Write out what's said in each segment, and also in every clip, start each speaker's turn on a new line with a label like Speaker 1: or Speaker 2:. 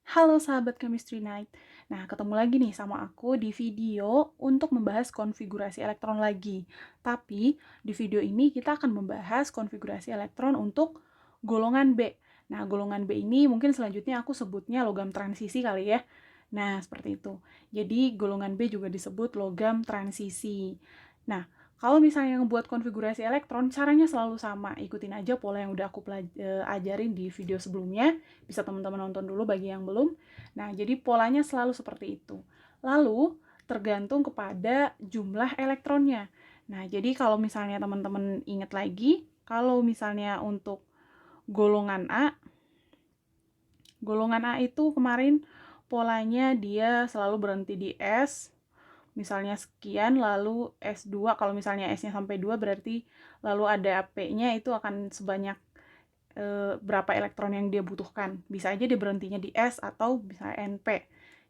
Speaker 1: Halo sahabat Chemistry Night. Nah, ketemu lagi nih sama aku di video untuk membahas konfigurasi elektron lagi. Tapi di video ini kita akan membahas konfigurasi elektron untuk golongan B. Nah, golongan B ini mungkin selanjutnya aku sebutnya logam transisi kali ya. Nah, seperti itu. Jadi golongan B juga disebut logam transisi. Nah, kalau misalnya ngebuat konfigurasi elektron, caranya selalu sama. Ikutin aja pola yang udah aku ajarin di video sebelumnya. Bisa teman-teman nonton dulu bagi yang belum. Nah, jadi polanya selalu seperti itu. Lalu, tergantung kepada jumlah elektronnya. Nah, jadi kalau misalnya teman-teman ingat lagi, kalau misalnya untuk golongan A itu kemarin polanya dia selalu berhenti di S, misalnya sekian, lalu S2, kalau misalnya S-nya sampai 2 berarti lalu ada P-nya itu akan sebanyak berapa elektron yang dia butuhkan. Bisa aja dia berhentinya di S atau bisa NP.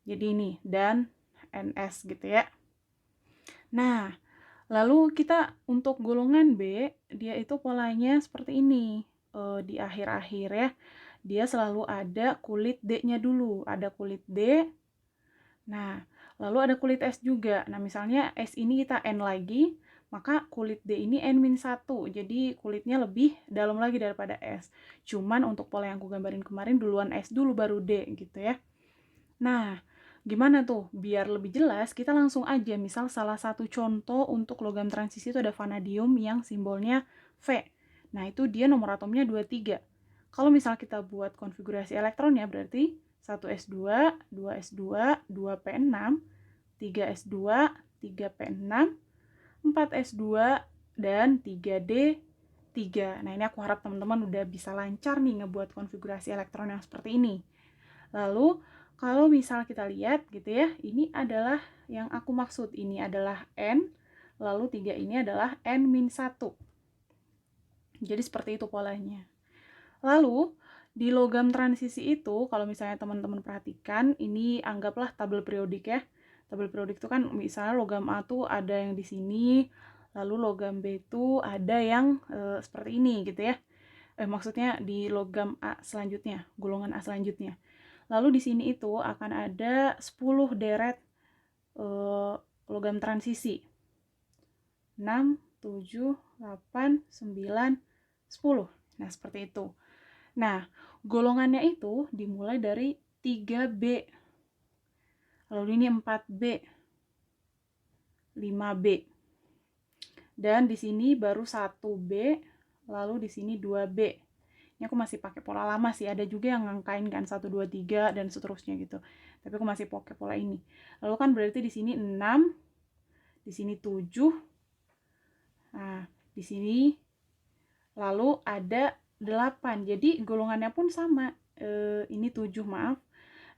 Speaker 1: Jadi ini, dan NS gitu ya. Nah, lalu kita untuk golongan B, dia itu polanya seperti ini. Di akhir-akhir ya, dia selalu ada kulit D-nya dulu. Ada kulit D, nah, lalu ada kulit S juga. Nah, misalnya S ini kita N lagi, maka kulit D ini N-1. Jadi kulitnya lebih dalam lagi daripada S. Cuman untuk pola yang aku gambarin kemarin duluan S dulu baru D gitu ya. Nah, gimana tuh? Biar lebih jelas, kita langsung aja. Misal salah satu contoh untuk logam transisi itu ada vanadium yang simbolnya V. Nah, itu dia nomor atomnya 23. Kalau misal kita buat konfigurasi elektronnya berarti 1s2, 2s2, 2p6, 3s2, 3p6, 4s2, dan 3d3. Nah, ini aku harap teman-teman udah bisa lancar nih ngebuat konfigurasi elektron yang seperti ini. Lalu, kalau misal kita lihat gitu ya, ini adalah yang aku maksud. Ini adalah N, lalu 3 ini adalah N-1. Jadi seperti itu polanya. Lalu, di logam transisi itu, kalau misalnya teman-teman perhatikan, ini anggaplah tabel periodik ya. Tabel periodik itu kan misalnya logam A tuh ada yang di sini, lalu logam B itu ada yang seperti ini gitu ya. Maksudnya di logam A selanjutnya, golongan A selanjutnya. Lalu di sini itu akan ada 10 deret logam transisi. 6, 7, 8, 9, 10. Nah, seperti itu. Nah, golongannya itu dimulai dari 3B. Lalu ini 4B, 5B. Dan di sini baru 1B, lalu di sini 2B. Ini aku masih pakai pola lama sih, ada juga yang ngangkain kan 1 2 3 dan seterusnya gitu. Tapi aku masih pakai pola ini. Lalu kan berarti di sini 6, di sini 7. Nah, di sini lalu ada 8. Jadi golongannya pun sama. Ini 7, maaf.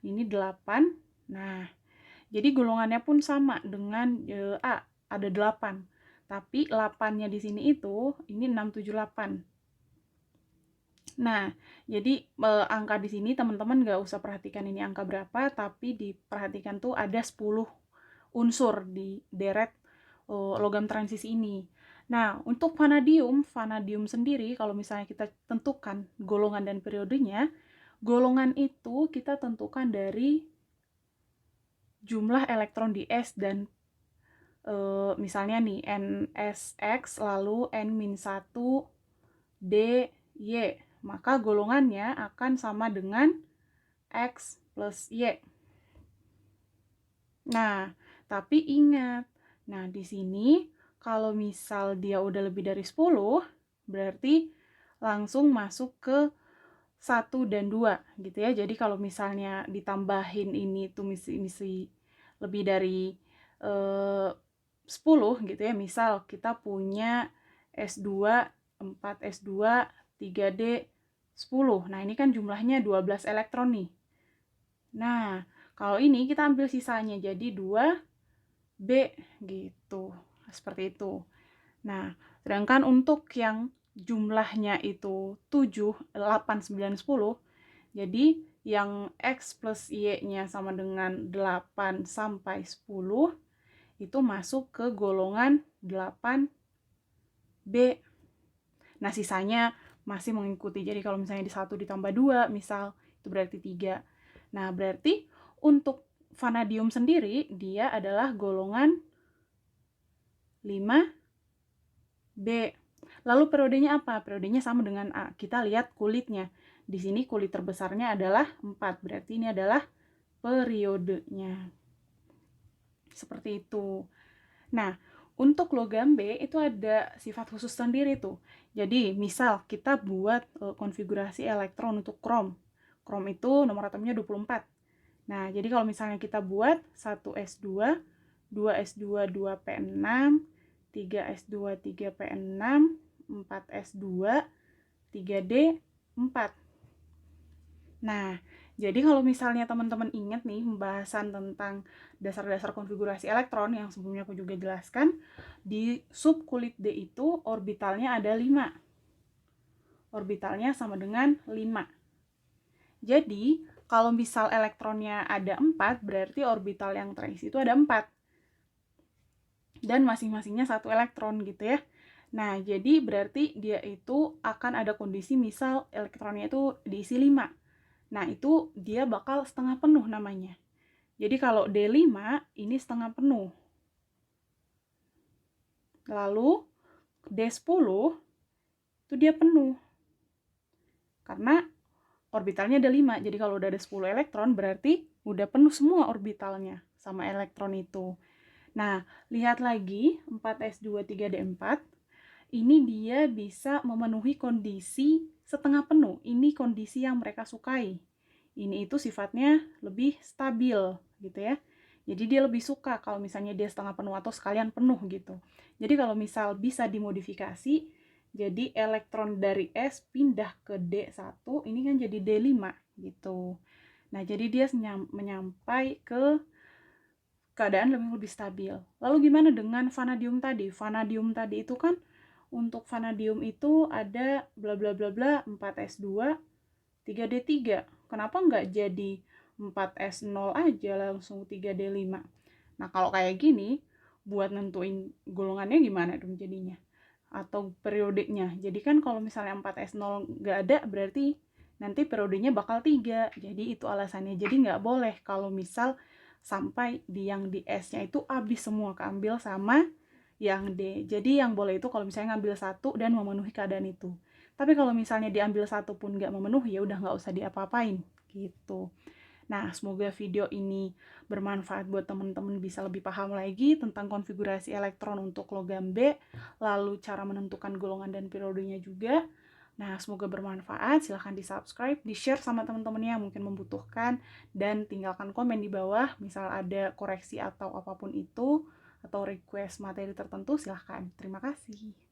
Speaker 1: Ini 8. Nah, jadi golongannya pun sama dengan A, ada 8. Tapi 8-nya di sini itu ini 6 7 8. Nah, jadi angka di sini teman-teman nggak usah perhatikan ini angka berapa, tapi diperhatikan tuh ada 10 unsur di deret logam transisi ini. Nah, untuk vanadium sendiri kalau misalnya kita tentukan golongan dan periodenya, golongan itu kita tentukan dari jumlah elektron di S dan misalnya nih NSX lalu N-1 DY, maka golongannya akan sama dengan X plus Y. Nah, tapi ingat, nah di sini kalau misal dia udah lebih dari 10, berarti langsung masuk ke 1 dan 2 gitu ya. Jadi kalau misalnya ditambahin ini tuh misi lebih dari 10 gitu ya. Misal kita punya S2, 4S2, 3D, 10. Nah, ini kan jumlahnya 12 elektron nih. Nah, kalau ini kita ambil sisanya jadi 2B gitu. Seperti itu. Nah, sedangkan untuk yang jumlahnya itu 7, 8, 9, 10, jadi yang X plus Y-nya sama dengan 8 sampai 10, itu masuk ke golongan 8B. Nah, sisanya masih mengikuti. Jadi kalau misalnya di 1 ditambah 2, misal, itu berarti 3. Nah, berarti untuk vanadium sendiri, dia adalah golongan 5B. Lalu periodenya apa? Periodenya sama dengan A. Kita lihat kulitnya. Di sini kulit terbesarnya adalah 4. Berarti ini adalah periodenya. Seperti itu. Nah, untuk logam B itu ada sifat khusus sendiri tuh. Jadi, misal kita buat konfigurasi elektron untuk krom. Krom itu nomor atomnya 24. Nah, jadi kalau misalnya kita buat 1s2, 2s2, 2p6, 3s2, 3p6, 4s2, 3d, 4. Nah, jadi kalau misalnya teman-teman ingat nih pembahasan tentang dasar-dasar konfigurasi elektron yang sebelumnya aku juga jelaskan, di sub kulit D itu orbitalnya ada 5. Orbitalnya sama dengan 5. Jadi, kalau misal elektronnya ada 4, berarti orbital yang terisi itu ada 4. Dan masing-masingnya 1 elektron gitu ya. Nah, jadi berarti dia itu akan ada kondisi misal elektronnya itu diisi 5. Nah, itu dia bakal setengah penuh namanya. Jadi kalau D5 ini setengah penuh. Lalu D10 itu dia penuh. Karena orbitalnya ada 5. Jadi kalau udah ada 10 elektron berarti udah penuh semua orbitalnya sama elektron itu. Nah, lihat lagi 4s2 3d4. Ini dia bisa memenuhi kondisi setengah penuh. Ini kondisi yang mereka sukai. Ini itu sifatnya lebih stabil gitu ya. Jadi dia lebih suka kalau misalnya dia setengah penuh atau sekalian penuh gitu. Jadi kalau misal bisa dimodifikasi, jadi elektron dari S pindah ke D1, ini kan jadi D5 gitu. Nah, jadi dia menyampai ke keadaan lebih stabil. Lalu gimana dengan vanadium tadi? Vanadium tadi itu kan untuk vanadium itu ada bla bla bla bla 4s2 3d3. Kenapa nggak jadi 4s0 aja langsung 3d5? Nah, kalau kayak gini buat nentuin golongannya gimana dong jadinya? Atau periodenya. Jadi kan kalau misalnya 4s0 nggak ada berarti nanti periodenya bakal 3. Jadi itu alasannya. Jadi nggak boleh kalau misal sampai yang di S-nya itu habis semua keambil sama yang D. Jadi yang boleh itu kalau misalnya ngambil satu dan memenuhi keadaan itu. Tapi kalau misalnya diambil satu pun nggak memenuhi, ya udah nggak usah diapa-apain gitu. Nah, semoga video ini bermanfaat buat teman-teman bisa lebih paham lagi tentang konfigurasi elektron untuk logam B, lalu cara menentukan golongan dan periodenya juga. Nah, semoga bermanfaat. Silahkan di-subscribe, di-share sama teman-teman yang mungkin membutuhkan, dan tinggalkan komen di bawah, misal ada koreksi atau apapun itu, atau request materi tertentu, silahkan. Terima kasih.